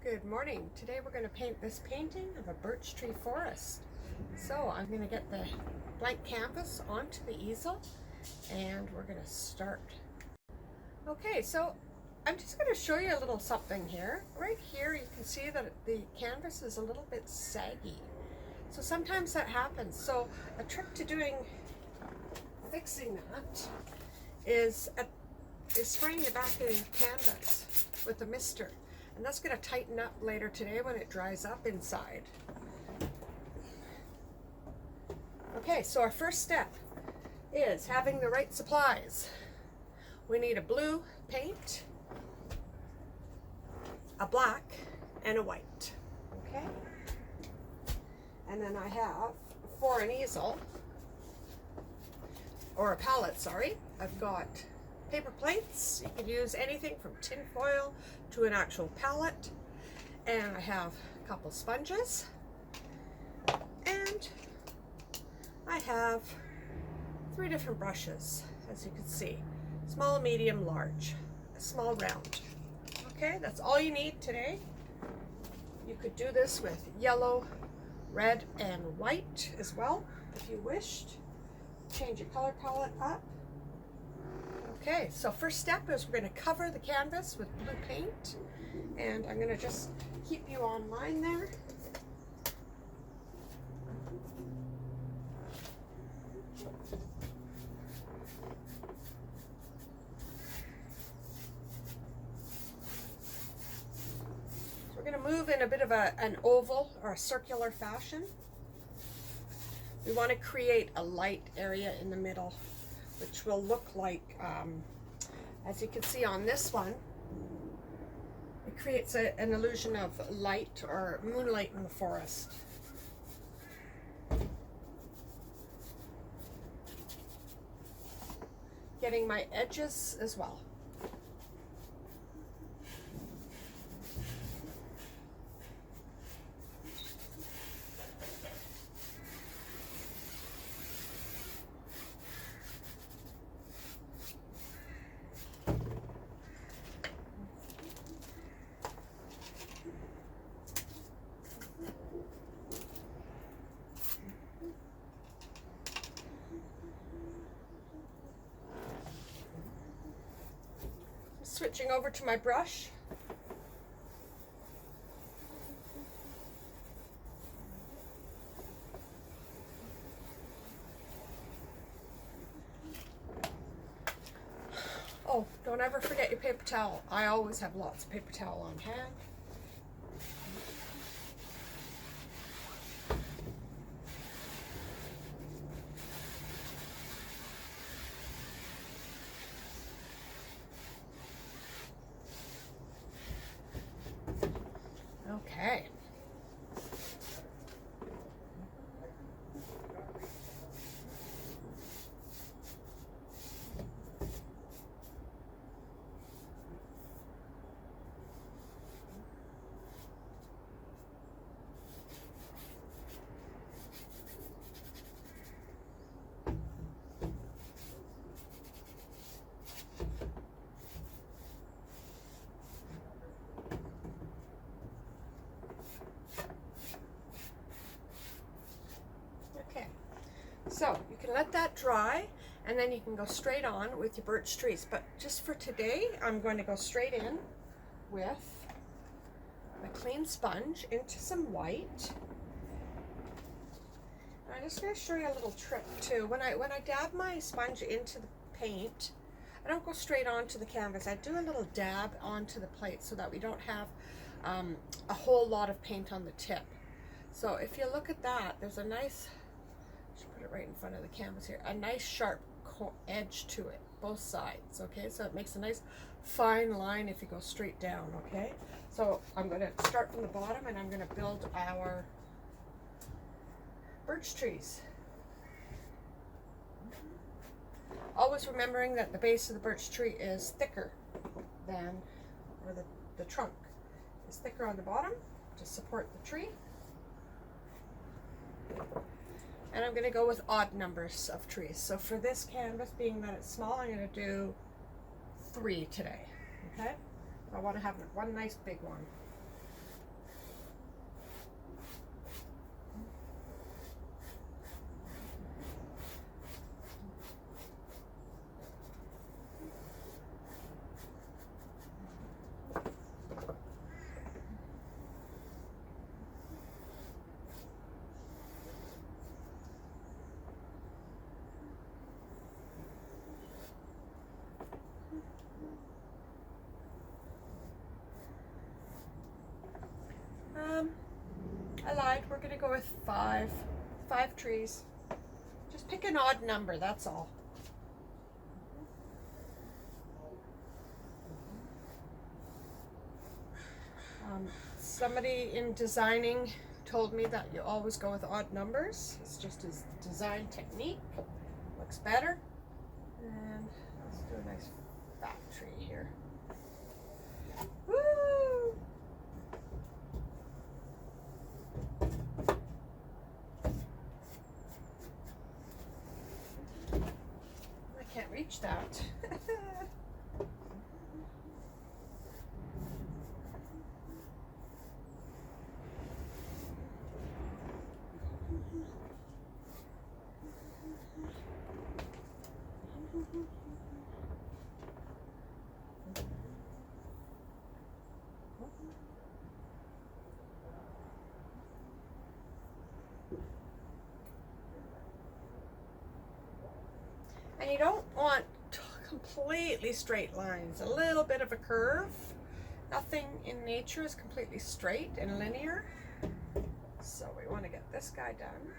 Good morning. Today we're going to paint this painting of a birch tree forest. So I'm going to get the blank canvas onto the easel and we're going to start. Okay, so I'm just going to show you a little something here. Right here you can see that the canvas is a little bit saggy. So sometimes that happens. So a trick to fixing that is spraying the back of the canvas with a mister. And that's going to tighten up later today when it dries up inside. Okay, so our first step is having the right supplies. We need a blue paint, a black, and a white. Okay? And then I have, for an easel, or a palette, sorry, I've got paper plates. You can use anything from tin foil to an actual palette. And I have a couple sponges. And I have 3 different brushes, as you can see. Small, medium, large, a small round. Okay, that's all you need today. You could do this with yellow, red, and white as well, if you wished. Change your color palette up. Okay, so first step is we're going to cover the canvas with blue paint, and I'm going to just keep you on line there. So we're going to move in a bit of an oval or a circular fashion. We want to create a light area in the middle, which will look like, as you can see on this one, it creates an illusion of light or moonlight in the forest. Getting my edges as well. Switching over to my brush. Oh, don't ever forget your paper towel. I always have lots of paper towel on hand. Okay. So you can let that dry and then you can go straight on with your birch trees. But just for today, I'm going to go straight in with a clean sponge into some white. And I'm just going to show you a little trick too. When I dab my sponge into the paint, I don't go straight onto the canvas. I do a little dab onto the plate so that we don't have a whole lot of paint on the tip. So if you look at that, there's a nice, put it right in front of the canvas here, a nice sharp edge to it, both sides. Okay, so it makes a nice fine line if you go straight down. Okay, so I'm going to start from the bottom and I'm going to build our birch trees. Always remembering that the base of the birch tree is thicker than, or the trunk is thicker on the bottom to support the tree. And I'm going to go with odd numbers of trees. So for this canvas, being that it's small, I'm going to do 3 today. Okay? I want to have one nice big one. gonna go with five trees. Just pick an odd number, that's all. Somebody in designing told me that you always go with odd numbers. It's just his design technique. Looks better. And let's do a nice fat tree here. Woo! I can't reach that. And you don't want completely straight lines, a little bit of a curve. Nothing in nature is completely straight and linear. So we want to get this guy done.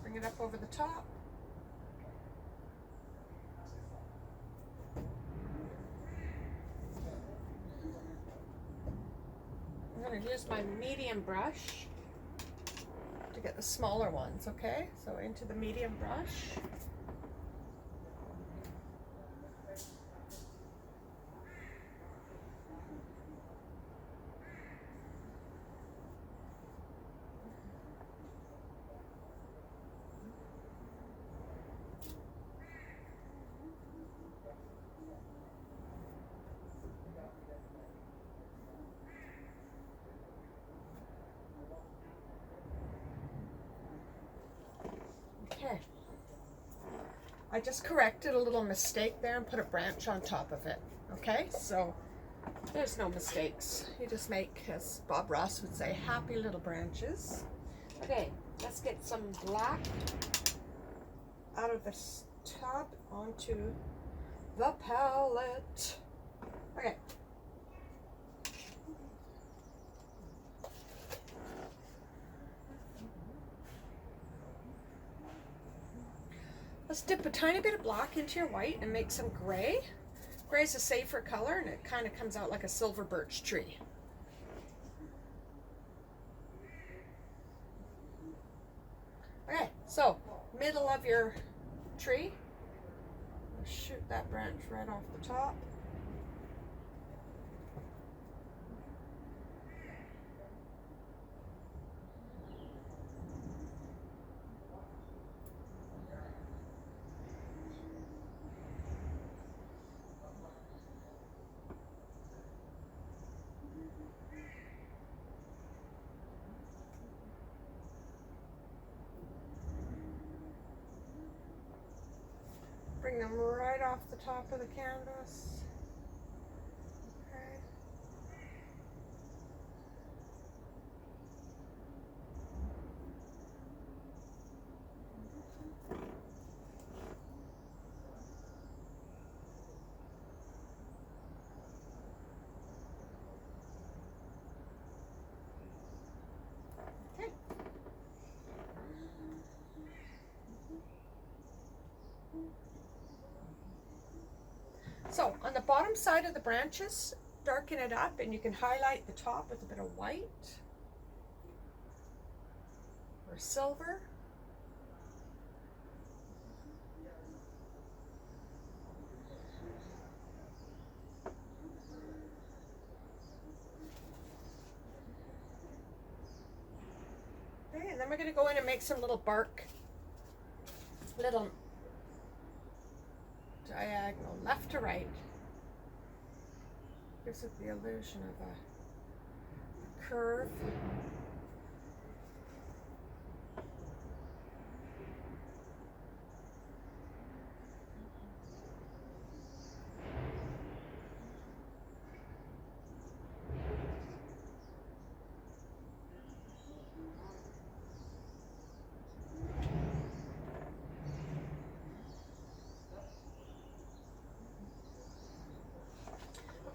Bring it up over the top. I'm going to use my medium brush to get the smaller ones, okay? So into the medium brush. Okay. I just corrected a little mistake there and put a branch on top of it. Okay, so there's no mistakes. You just make, as Bob Ross would say, happy little branches. Okay, let's get some black out of this tub onto the palette. Okay. Let's dip a tiny bit of black into your white and make some gray. Gray is a safer color and it kind of comes out like a silver birch tree. Okay, so middle of your tree, shoot that branch right off the top. Bring them right off the top of the canvas. Okay. Okay. So on the bottom side of the branches, darken it up and you can highlight the top with a bit of white or silver. Okay, and then we're going to go in and make some little bark, little diagonal, left to right. Gives it the illusion of a curve.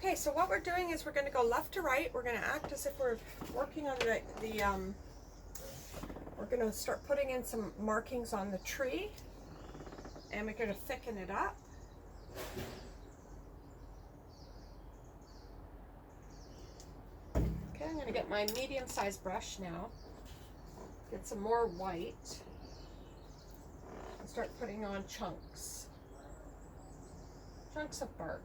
Okay, so what we're doing is we're going to go left to right. We're going to act as if we're working on we're going to start putting in some markings on the tree, and we're going to thicken it up. Okay, I'm going to get my medium-sized brush now. Get some more white and start putting on chunks of bark.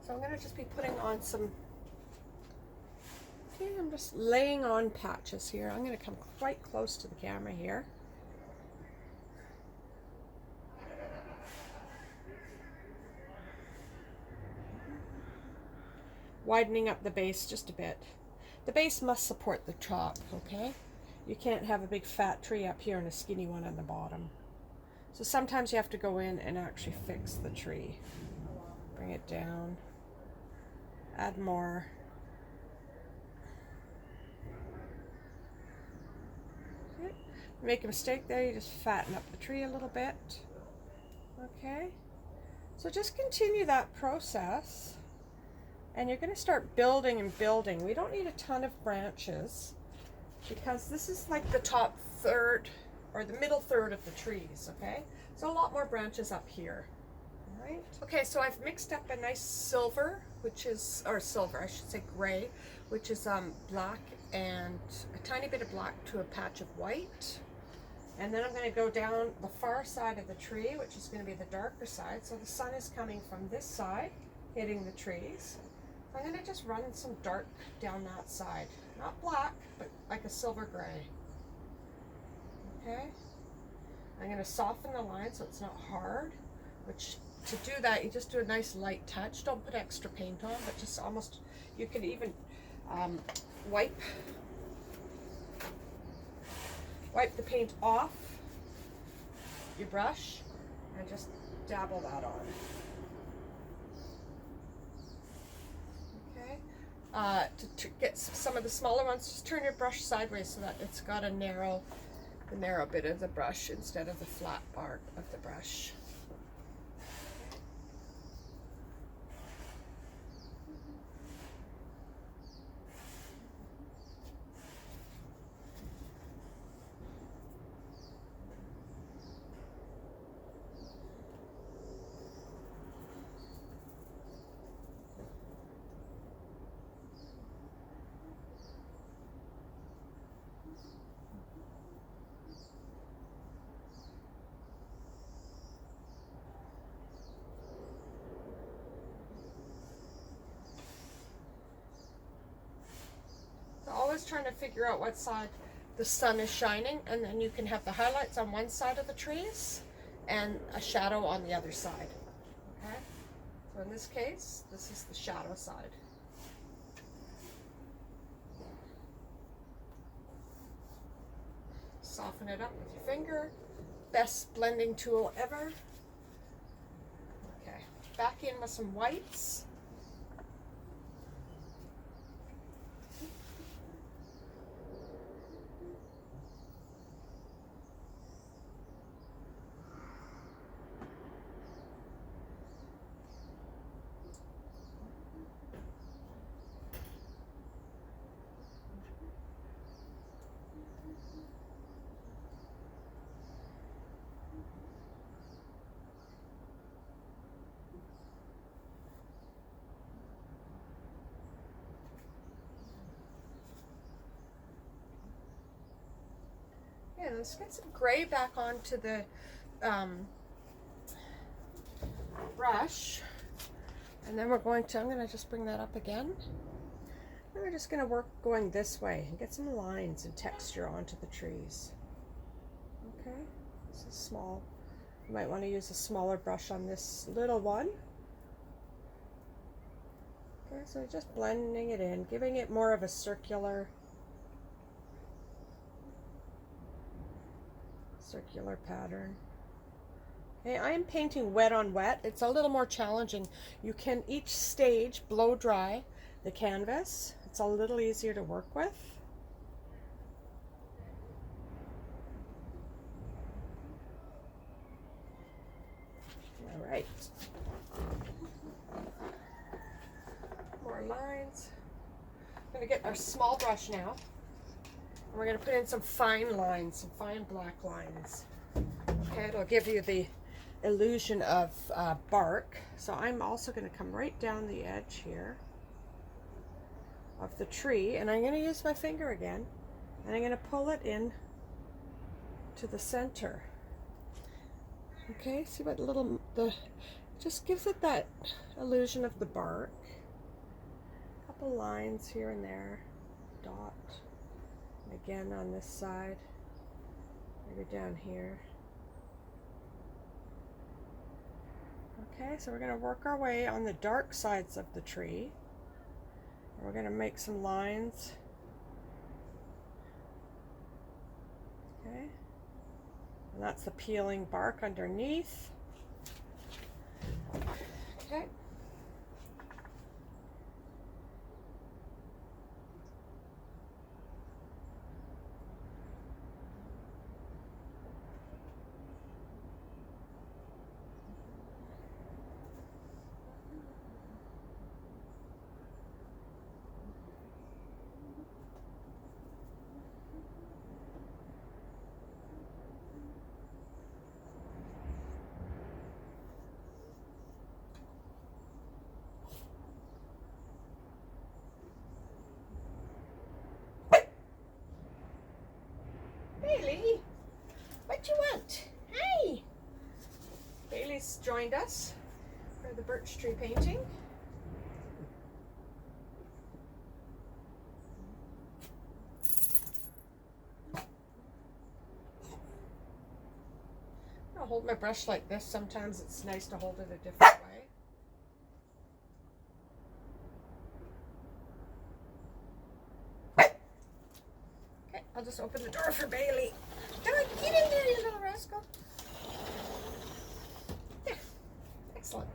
So I'm going to just be putting on some, okay, I'm just laying on patches here. I'm going to come quite close to the camera here. Widening up the base just a bit. The base must support the top, okay? You can't have a big fat tree up here and a skinny one on the bottom. So sometimes you have to go in and actually fix the tree. Bring it down. Add more. Okay. Make a mistake there, you just fatten up the tree a little bit. Okay. So just continue that process. And you're going to start building and building. We don't need a ton of branches because this is like the top third or the middle third of the trees, okay? So a lot more branches up here. All right. Okay, so I've mixed up a nice silver, which is, or silver, I should say gray, which is black and a tiny bit of black to a patch of white. And then I'm going to go down the far side of the tree, which is going to be the darker side. So the sun is coming from this side, hitting the trees. I'm going to just run some dark down that side. Not black, but like a silver gray. Okay? I'm going to soften the line so it's not hard, which to do that, you just do a nice light touch. Don't put extra paint on, but just almost, you can even wipe the paint off your brush and just dabble that on. Okay, to get some of the smaller ones, just turn your brush sideways so that it's got the narrow bit of the brush instead of the flat part of the brush. Always trying to figure out what side the sun is shining, and then you can have the highlights on one side of the trees and a shadow on the other side. Okay, so in this case, this is the shadow side. Soften it up with your finger. Best blending tool ever. Okay, back in with some whites. Yeah, let's get some gray back onto the brush. And then I'm going to just bring that up again. And we're just going to work going this way and get some lines and texture onto the trees. Okay, this is small. You might want to use a smaller brush on this little one. Okay, so just blending it in, giving it more of a circular pattern. Okay, I am painting wet on wet. It's a little more challenging. You can each stage blow dry the canvas. It's a little easier to work with. All right. More lines. I'm going to get our small brush now. And we're going to put in some fine lines, some fine black lines. Okay, it'll give you the illusion of bark. So I'm also going to come right down the edge here of the tree, and I'm going to use my finger again, and I'm going to pull it in to the center. Okay, see what little, just gives it that illusion of the bark. A couple lines here and there, dot, and again on this side, maybe down here. Okay, so we're going to work our way on the dark sides of the tree. We're going to make some lines. Okay, and that's the peeling bark underneath. Okay. Bailey, what you want? Hey! Bailey's joined us for the birch tree painting. I'll hold my brush like this. Sometimes it's nice to hold it a different way. Okay, I'll just open the door for Bailey. Come on, get in there, you little rascal. Yeah, excellent.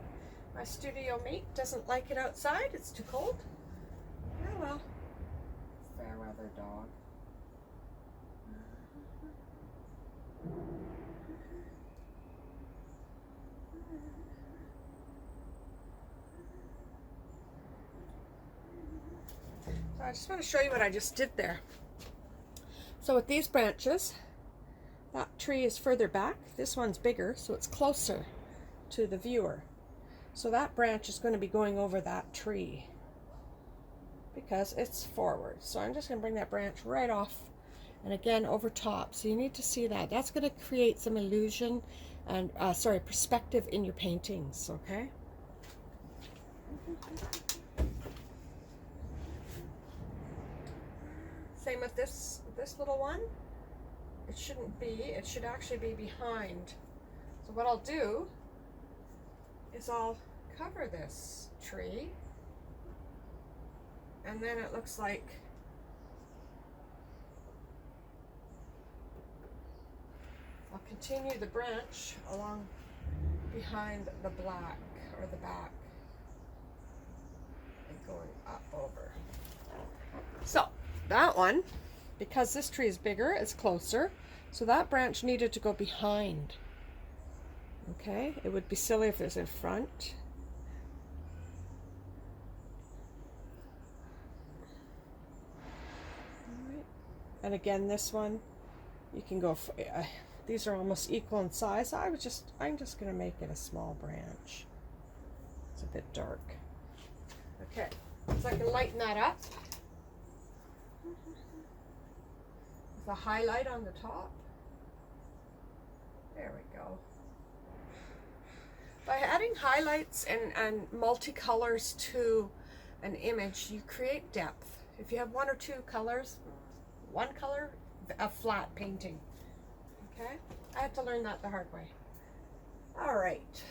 My studio mate doesn't like it outside. It's too cold. Oh well. Fair weather dog. So I just want to show you what I just did there. So with these branches, that tree is further back. This one's bigger, so it's closer to the viewer. So that branch is going to be going over that tree because it's forward. So I'm just going to bring that branch right off and again over top. So you need to see that. That's going to create some illusion and perspective in your paintings, okay? Same with this little one. It shouldn't be, it should actually be behind. So what I'll do is I'll cover this tree, and then it looks like I'll continue the branch along behind the black or the back and going up over. So that one, because this tree is bigger, it's closer, so that branch needed to go behind. Okay, it would be silly if it was in front. All right. And again, this one, you can go for, these are almost equal in size. I'm just going to make it a small branch. It's a bit dark. Okay, so I can lighten that up with a highlight on the top. There we go. By adding highlights and multicolors to an image, you create depth. If you have one or two colors, one color, a flat painting. Okay? I had to learn that the hard way. All right.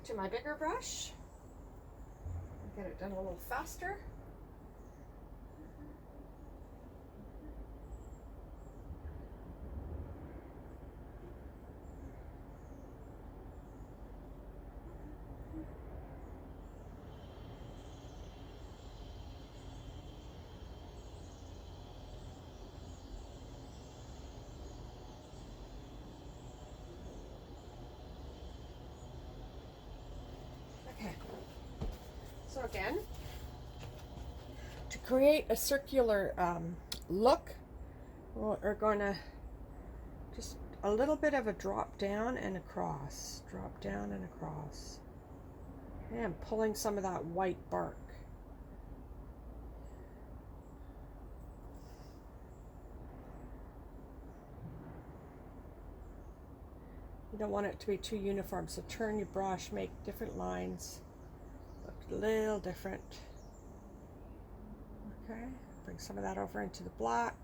back to my bigger brush. Get it done a little faster. Okay, so again, to create a circular look, we're going to just a little bit of a drop down and across, drop down and across, and pulling some of that white bark. You don't want it to be too uniform, so turn your brush, make different lines, look a little different. Okay, bring some of that over into the black.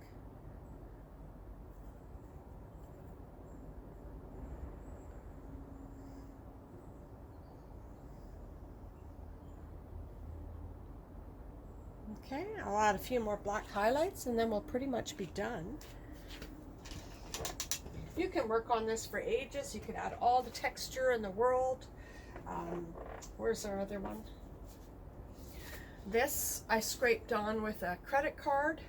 Okay, I'll add a few more black highlights and then we'll pretty much be done. You can work on this for ages. You could add all the texture in the world. Where's our other one? This I scraped on with a credit card.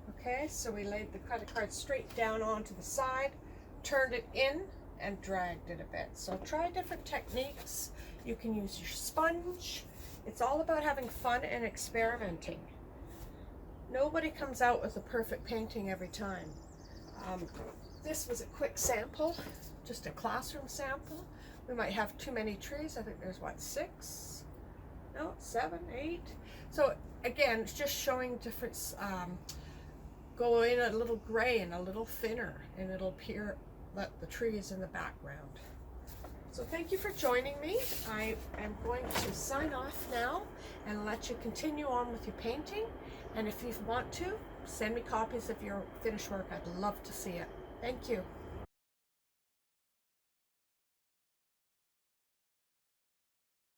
Okay, so we laid the credit card straight down onto the side, turned it in, and dragged it a bit. So try different techniques. You can use your sponge. It's all about having fun and experimenting. Nobody comes out with a perfect painting every time. This was a quick sample, just a classroom sample. We might have too many trees. I think there's what, 6? No, 7, 8. So again, it's just showing different, go in a little gray and a little thinner, and it'll appear that the tree is in the background. So thank you for joining me. I am going to sign off now and let you continue on with your painting. And if you want to, send me copies of your finished work. I'd love to see it. Thank you.